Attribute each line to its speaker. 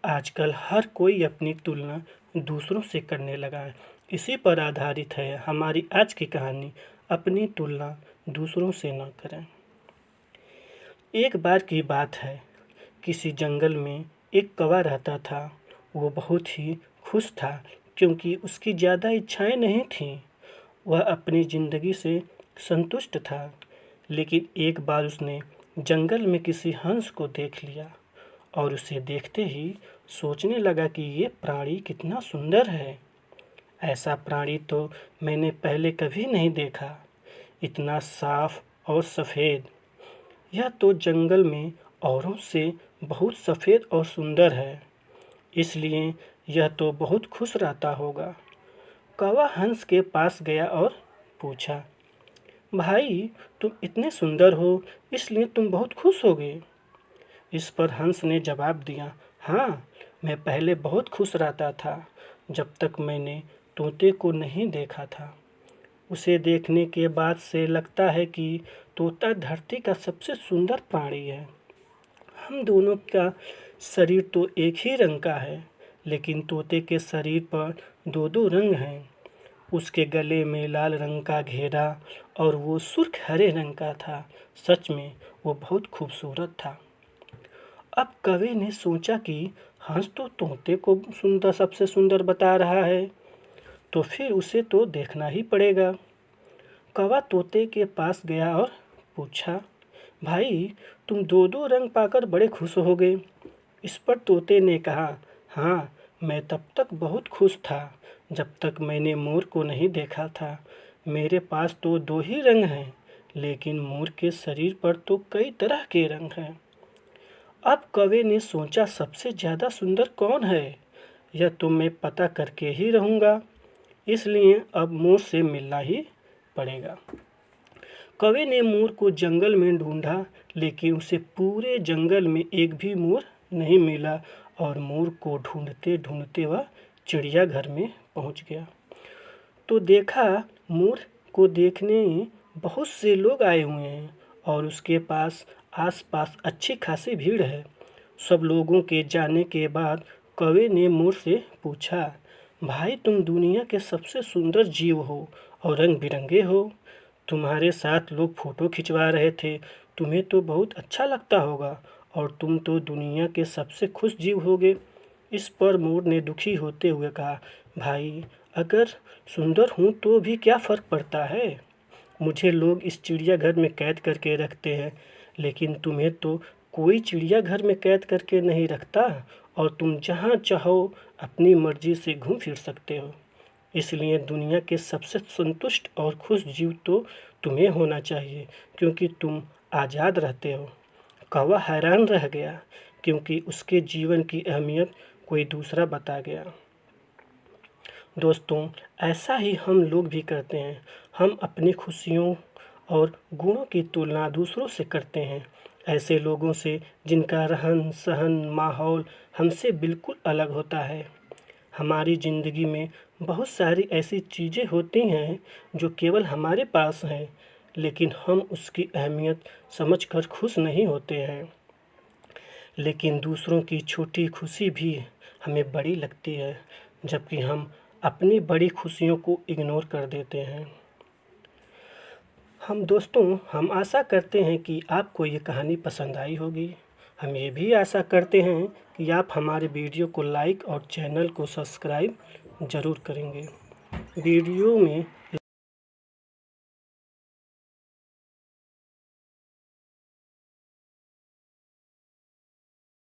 Speaker 1: आजकल हर कोई अपनी तुलना दूसरों से करने लगा है। इसी पर आधारित है हमारी आज की कहानी, अपनी तुलना दूसरों से न करें। एक बार की बात है, किसी जंगल में एक कौवा रहता था। वो बहुत ही खुश था क्योंकि उसकी ज़्यादा इच्छाएं नहीं थीं। वह अपनी ज़िंदगी से संतुष्ट था। लेकिन एक बार उसने जंगल में किसी हंस को देख लिया और उसे देखते ही सोचने लगा कि ये प्राणी कितना सुंदर है। ऐसा प्राणी तो मैंने पहले कभी नहीं देखा, इतना साफ और सफ़ेद। यह तो जंगल में औरों से बहुत सफ़ेद और सुंदर है, इसलिए यह तो बहुत खुश रहता होगा। कौवा हंस के पास गया और पूछा, भाई तुम इतने सुंदर हो, इसलिए तुम बहुत खुश होगे। इस पर हंस ने जवाब दिया, हाँ, मैं पहले बहुत खुश रहता था जब तक मैंने तोते को नहीं देखा था। उसे देखने के बाद से लगता है कि तोता धरती का सबसे सुंदर प्राणी है। हम दोनों का शरीर तो एक ही रंग का है, लेकिन तोते के शरीर पर दो दो रंग हैं। उसके गले में लाल रंग का घेरा और वो सुर्ख हरे रंग का था। सच में वो बहुत खूबसूरत था। अब कवि ने सोचा कि हंस तो तोते को सुंदर सबसे सुंदर बता रहा है, तो फिर उसे तो देखना ही पड़ेगा। कौवा तोते के पास गया और पूछा, भाई तुम दो दो रंग पाकर बड़े खुश हो गए। इस पर तोते ने कहा, हाँ, मैं तब तक बहुत खुश था जब तक मैंने मोर को नहीं देखा था। मेरे पास तो दो ही रंग हैं, लेकिन मोर के शरीर पर तो कई तरह के रंग हैं। अब कवि ने सोचा, सबसे ज़्यादा सुंदर कौन है, यह तो मैं पता करके ही रहूँगा। इसलिए अब मोर से मिलना ही पड़ेगा। कवि ने मोर को जंगल में ढूंढा, लेकिन उसे पूरे जंगल में एक भी मोर नहीं मिला और मोर को ढूंढते ढूंढते वह चिड़ियाघर में पहुंच गया। तो देखा, मोर को देखने बहुत से लोग आए हुए हैं और उसके पास आसपास अच्छी खासी भीड़ है। सब लोगों के जाने के बाद कौवे ने मोर से पूछा, भाई तुम दुनिया के सबसे सुंदर जीव हो और रंग बिरंगे हो। तुम्हारे साथ लोग फोटो खिंचवा रहे थे, तुम्हें तो बहुत अच्छा लगता होगा और तुम तो दुनिया के सबसे खुश जीव होगे। इस पर मोर ने दुखी होते हुए कहा, भाई अगर सुंदर हूँ तो भी क्या फ़र्क पड़ता है। मुझे लोग इस चिड़ियाघर में कैद करके रखते हैं, लेकिन तुम्हें तो कोई चिड़ियाघर में कैद करके नहीं रखता और तुम जहाँ चाहो अपनी मर्जी से घूम फिर सकते हो। इसलिए दुनिया के सबसे संतुष्ट और खुश जीव तो तुम्हें होना चाहिए, क्योंकि तुम आज़ाद रहते हो। कौवा हैरान रह गया क्योंकि उसके जीवन की अहमियत कोई दूसरा बता गया। दोस्तों, ऐसा ही हम लोग भी करते हैं। हम अपनी खुशियों और गुणों की तुलना दूसरों से करते हैं, ऐसे लोगों से जिनका रहन सहन माहौल हमसे बिल्कुल अलग होता है। हमारी ज़िंदगी में बहुत सारी ऐसी चीज़ें होती हैं जो केवल हमारे पास हैं, लेकिन हम उसकी अहमियत समझकर खुश नहीं होते हैं। लेकिन दूसरों की छोटी खुशी भी हमें बड़ी लगती है, जबकि हम अपनी बड़ी खुशियों को इग्नोर कर देते हैं। हम आशा करते हैं कि आपको ये कहानी पसंद आई होगी। हम ये भी आशा करते हैं कि आप हमारे वीडियो को लाइक और चैनल को सब्सक्राइब ज़रूर करेंगे। वीडियो में